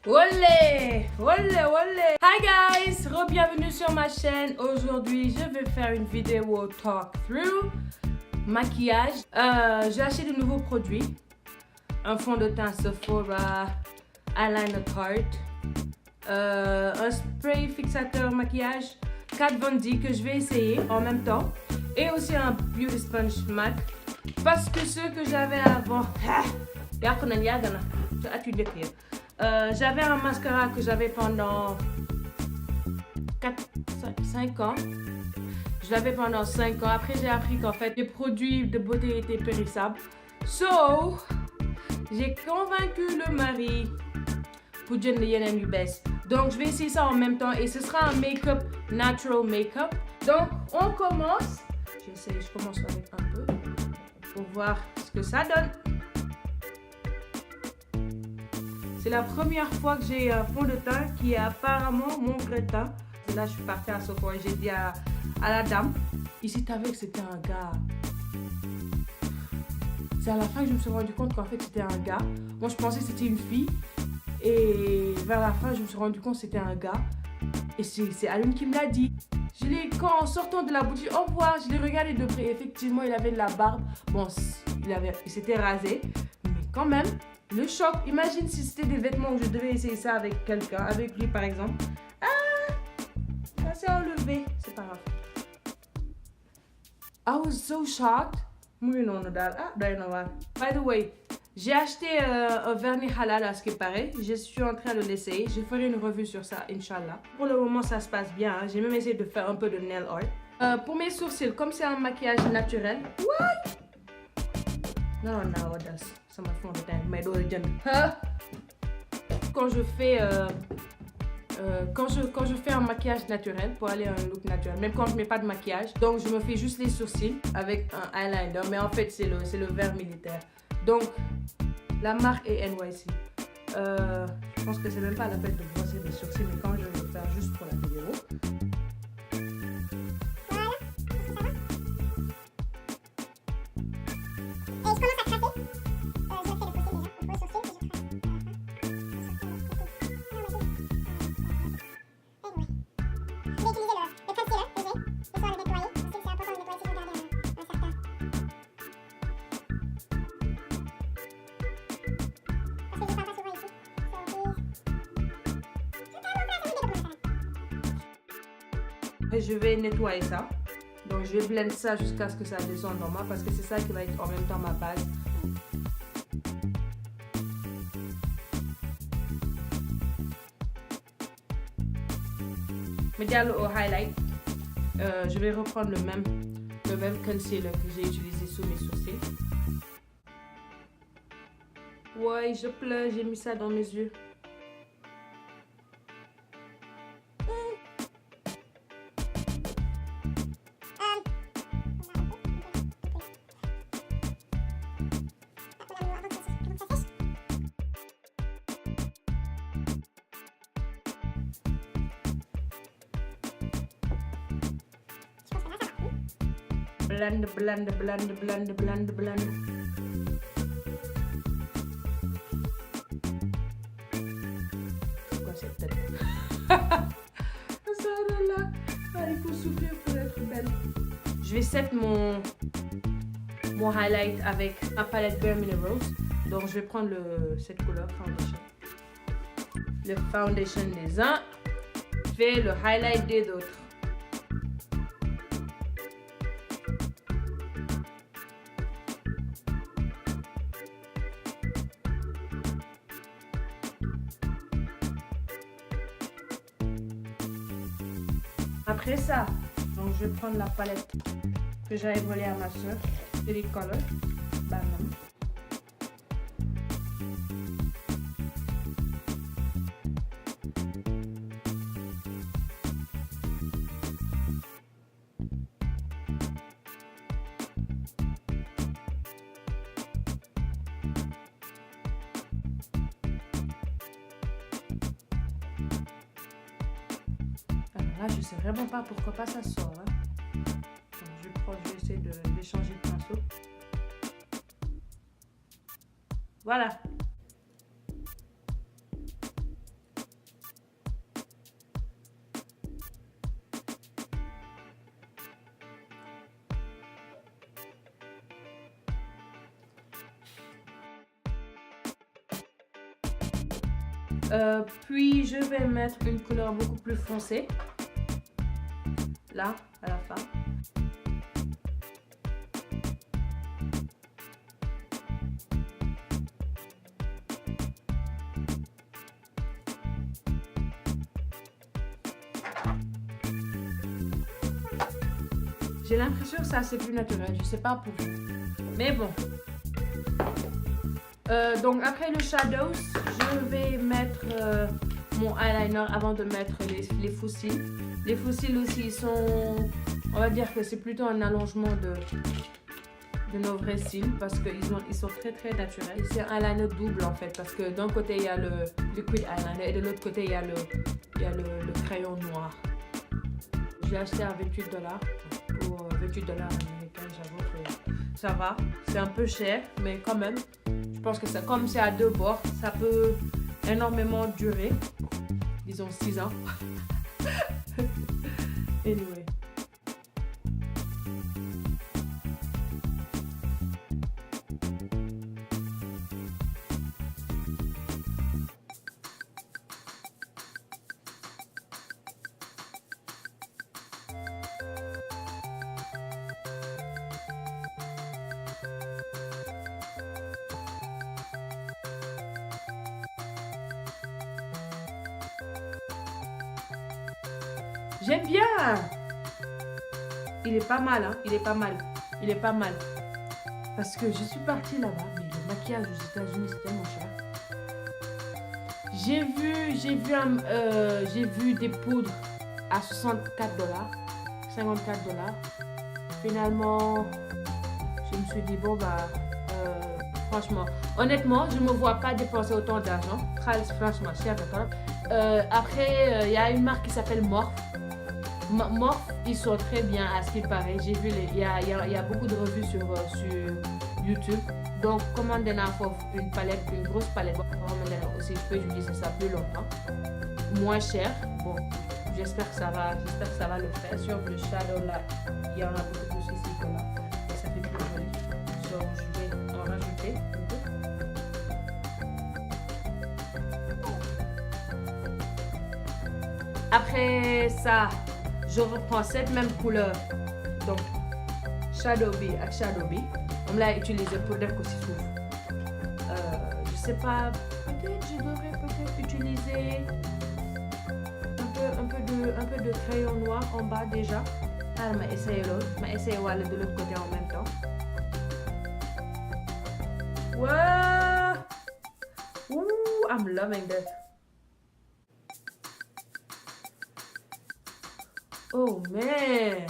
Olé, olé, olé. Hi guys, re-bienvenue sur ma chaîne. Aujourd'hui, je vais faire une vidéo talk through maquillage. J'ai acheté de nouveaux produits. Un fond de teint Sephora, eyeliner Tarte, un spray fixateur maquillage Kat Von D que je vais essayer en même temps. Et aussi un beauty sponge MAC. Parce que ceux que j'avais avant... j'avais un mascara que j'avais pendant 5 ans. Je l'avais pendant 5 ans. Après, j'ai appris qu'en fait, les produits de beauté étaient périssables. So, j'ai convaincu le mari pour jënd yeneen yu bees. Donc, je vais essayer ça en même temps et ce sera un make-up, natural make-up. Donc, on commence. Je commence avec un peu pour voir ce que ça donne. C'est la première fois que j'ai un fond de teint qui est apparemment mon vrai teint. Et là, je suis partie à Sephora et j'ai dit à la dame, ici, t'as vu que c'était un gars. C'est à la fin que je me suis rendu compte qu'en fait, c'était un gars. Moi, je pensais que c'était une fille. Et vers la fin, je me suis rendu compte que c'était un gars. Et c'est Alune qui me l'a dit. En sortant de la boutique, au revoir, je l'ai regardé de près. Effectivement, il avait de la barbe. Bon, il s'était rasé. Mais quand même... Le choc, imagine si c'était des vêtements où je devais essayer ça avec quelqu'un, avec lui par exemple. Ah, ça s'est enlevé, c'est pas grave. I was so shocked. By the way, j'ai acheté un vernis halal à ce qui paraît. Je suis en train de l'essayer. Je ferai une revue sur ça, Inch'Allah. Pour le moment, ça se passe bien. Hein. J'ai même essayé de faire un peu de nail art. Pour mes sourcils, comme c'est un maquillage naturel. What? Non, what else? Ça m'a fait un mais quand je fais quand je fais un maquillage naturel pour aller à un look naturel, même quand je mets pas de maquillage, donc je me fais juste les sourcils avec un eyeliner, mais en fait c'est le vert militaire. Donc la marque est NYC. Je pense que c'est même pas la peine de brosser mes sourcils, mais quand je vais le faire juste pour la vidéo. Et je vais nettoyer ça. Donc je vais blender ça jusqu'à ce que ça descende normal parce que c'est ça qui va être en même temps ma base. Médial au highlight. Je vais reprendre le même concealer que j'ai utilisé sous mes sourcils. Ouais, je pleure, j'ai mis ça dans mes yeux. Blend. C'est quoi cette tête? Ça là. Ah, il faut souffrir pour être belle. Je vais set mon highlight avec ma palette Bare Minerals. Donc je vais prendre cette couleur foundation. Le foundation des uns fait le highlight des autres. Après ça, donc je vais prendre la palette que j'avais volée à ma soeur, City Color, Banana. Là, je sais vraiment pas pourquoi pas ça sort. Hein. Donc, je vais essayer de changer de pinceau. Voilà. Puis je vais mettre une couleur beaucoup plus foncée. Là, à la fin. J'ai l'impression que ça c'est plus naturel, je sais pas pour vous. Mais bon. Donc après le shadows, je vais mettre mon eyeliner avant de mettre les faux cils. Les faux cils aussi, ils sont, on va dire que c'est plutôt un allongement de nos vrais cils parce qu'ils sont très très naturels. C'est un eyeliner double en fait parce que d'un côté il y a le liquid eyeliner et de l'autre côté il y a le crayon noir. J'ai acheté à 28$. Pour 28$ américains, j'avoue que ça va. C'est un peu cher, mais quand même, je pense que ça, comme c'est à deux bords, ça peut énormément durer. Disons 6 ans. Anyway. J'aime bien. Il est pas mal, hein. Il est pas mal. Il est pas mal. Parce que je suis partie là-bas, mais le maquillage aux États-Unis c'est tellement cher. J'ai vu des poudres à 64$, 54$. Finalement, je me suis dit bon bah, franchement, honnêtement, je me vois pas dépenser autant d'argent. Franchement, cher d'accord. Après, il y a une marque qui s'appelle Morphe. Morphe, ils sont très bien à ce qu'il paraît. J'ai vu, il y a beaucoup de revues sur YouTube. Donc, commandez une palette, une grosse palette. Aussi, je peux utiliser ça plus longtemps. Moins cher. Bon, j'espère que ça va le faire. Sur le shadow là, il y en a beaucoup plus ici que là. Et ça fait plus joli. Donc, je vais en rajouter un peu. Après ça, je reprends cette même couleur, donc Shadow B avec Shadow B. On l'a utilisé pour dire que c'est souffle. Je sais pas, peut-être je devrais utiliser un peu de crayon noir en bas déjà. Ah, je vais essayer l'autre. Je vais essayer de l'autre côté en même temps. Wow! Ooh, I'm loving this. Oh man!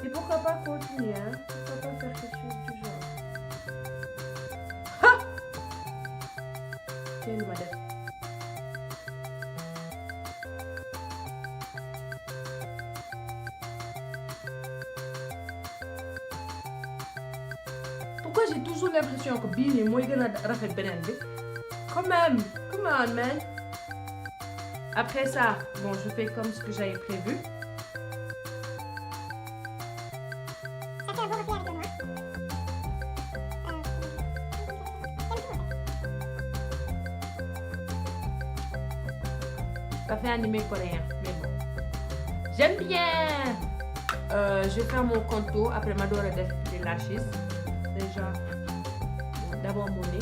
Et pourquoi pas continuer, hein? Pourquoi pas faire quelque chose du genre? Ha! Tiens, le madame. Pourquoi j'ai toujours l'impression que Bill est moins rafet benen bi? Quand même! Come on, man! Après ça, bon, je fais comme ce que j'avais prévu. Ça fait animé coréen, mais bon. J'aime bien! Je vais faire mon contour après ma dora des lashes. Déjà, bon, d'abord mon nez.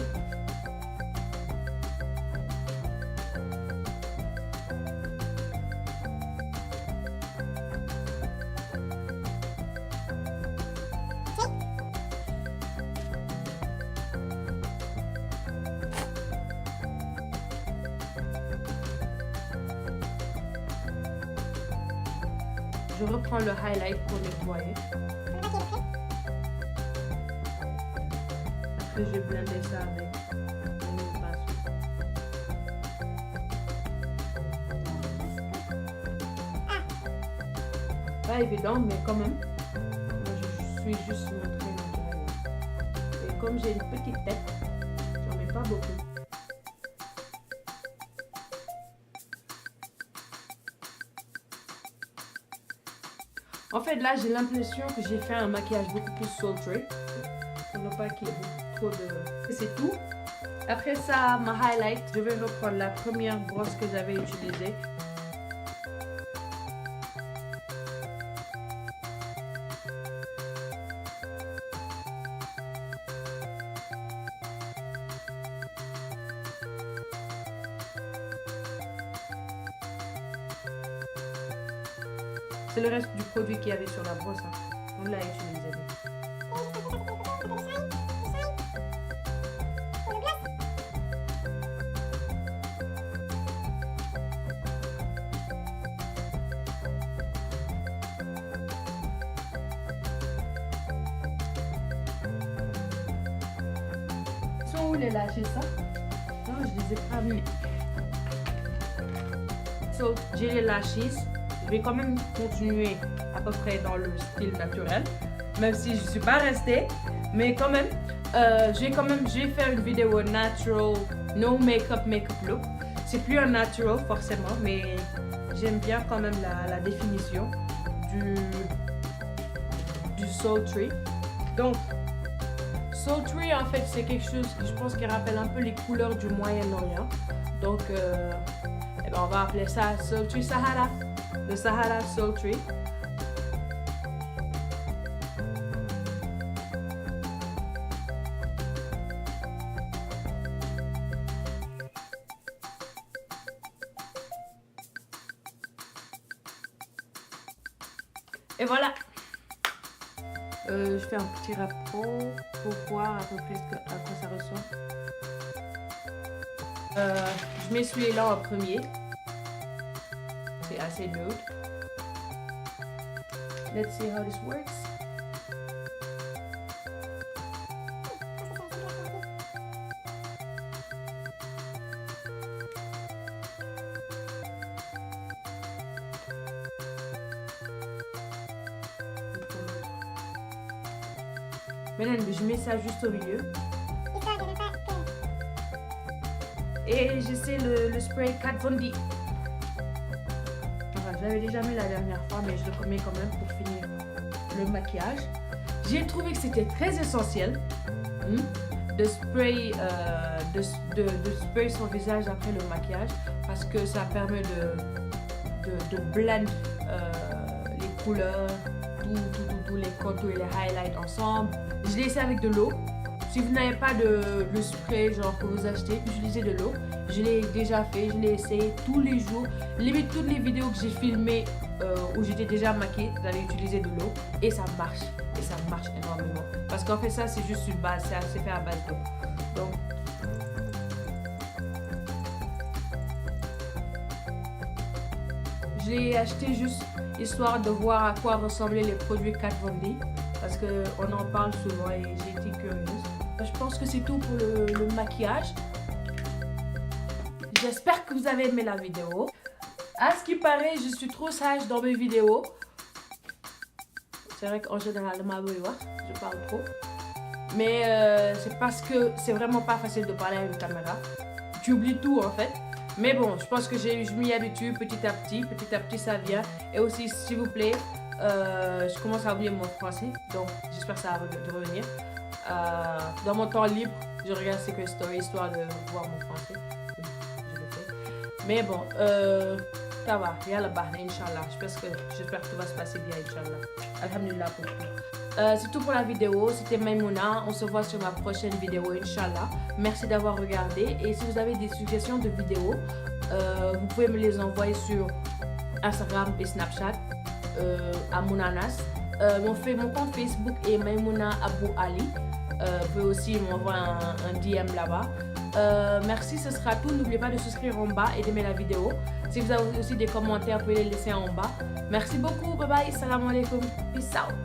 Je reprends le highlight pour nettoyer. Après, je vais blender ça avec un pinceau. Pas évident, mais quand même. Moi, je suis juste montrée naturelle. Et comme j'ai une petite tête, j'en mets pas beaucoup. En fait, là, j'ai l'impression que j'ai fait un maquillage beaucoup plus sultry. Pour ne pas qu'il y ait trop de... C'est tout. Après ça, ma highlight, je vais reprendre la première brosse que j'avais utilisée. C'est le reste du produit qu'il y avait sur la brosse. On l'a utilisé. Ils sont où les lâchés ça? Non, je les ai pas mis. So, j'ai les lâchés. Je vais quand même continuer à peu près dans le style naturel, même si je ne suis pas restée, mais quand même, je vais faire une vidéo natural, no makeup look. C'est plus un natural forcément, mais j'aime bien quand même la définition du sultry. Donc, sultry en fait c'est quelque chose que je pense qui rappelle un peu les couleurs du Moyen-Orient. Donc, on va appeler ça sultry Sahara. Le Sahara Sultry. Et voilà. Je fais un petit rapport pour voir à peu près à quoi ça ressemble. Je mets celui-là en premier. C'est assez nude. Let's see how this works. Maintenant, je mets ça juste au milieu. Et j'essaie le spray Kat Von D. Je l'avais déjà mis la dernière fois, mais je le mets quand même pour finir le maquillage. J'ai trouvé que c'était très essentiel de spray son visage après le maquillage parce que ça permet de blend les couleurs, tous les contours et les highlights ensemble. Je l'ai essayé avec de l'eau. Si vous n'avez pas de spray genre que vous achetez, utilisez de l'eau. Je l'ai déjà fait, je l'ai essayé tous les jours. Limite toutes les vidéos que j'ai filmées où j'étais déjà maquillée, j'avais utilisé de l'eau et ça marche. Et ça marche énormément. Parce qu'en fait ça c'est juste une base, c'est fait à base d'eau. Donc je l'ai acheté juste histoire de voir à quoi ressemblaient les produits Kat Von D. Parce qu'on en parle souvent et j'ai été curieuse. Je pense que c'est tout pour le maquillage. J'espère que vous avez aimé la vidéo. À ce qui paraît, je suis trop sage dans mes vidéos. C'est vrai qu'en général, je parle trop. Mais c'est parce que c'est vraiment pas facile de parler à une caméra. Tu oublies tout en fait. Mais bon, je pense que je m'y habitue petit à petit ça vient. Et aussi, s'il vous plaît, je commence à oublier mon français. Donc, j'espère que ça va revenir. Dans mon temps libre, je regarde Secret Story histoire de voir mon français. Oui, je le fais. Mais bon, ça va, Inch'Allah. J'espère que tout va se passer bien, Inch'Allah. Alhamdulillah pour tout. C'est tout pour la vidéo. C'était Maimouna. On se voit sur ma prochaine vidéo, Inch'Allah. Merci d'avoir regardé. Et si vous avez des suggestions de vidéos, vous pouvez me les envoyer sur Instagram et Snapchat à Mounanas. Mon compte Facebook est Maimouna Abou Ali. Vous pouvez aussi m'envoyer un DM là-bas. Merci, ce sera tout. N'oubliez pas de souscrire en bas et d'aimer la vidéo. Si vous avez aussi des commentaires, vous pouvez les laisser en bas. Merci beaucoup. Bye bye. Salam alaikum. Peace out.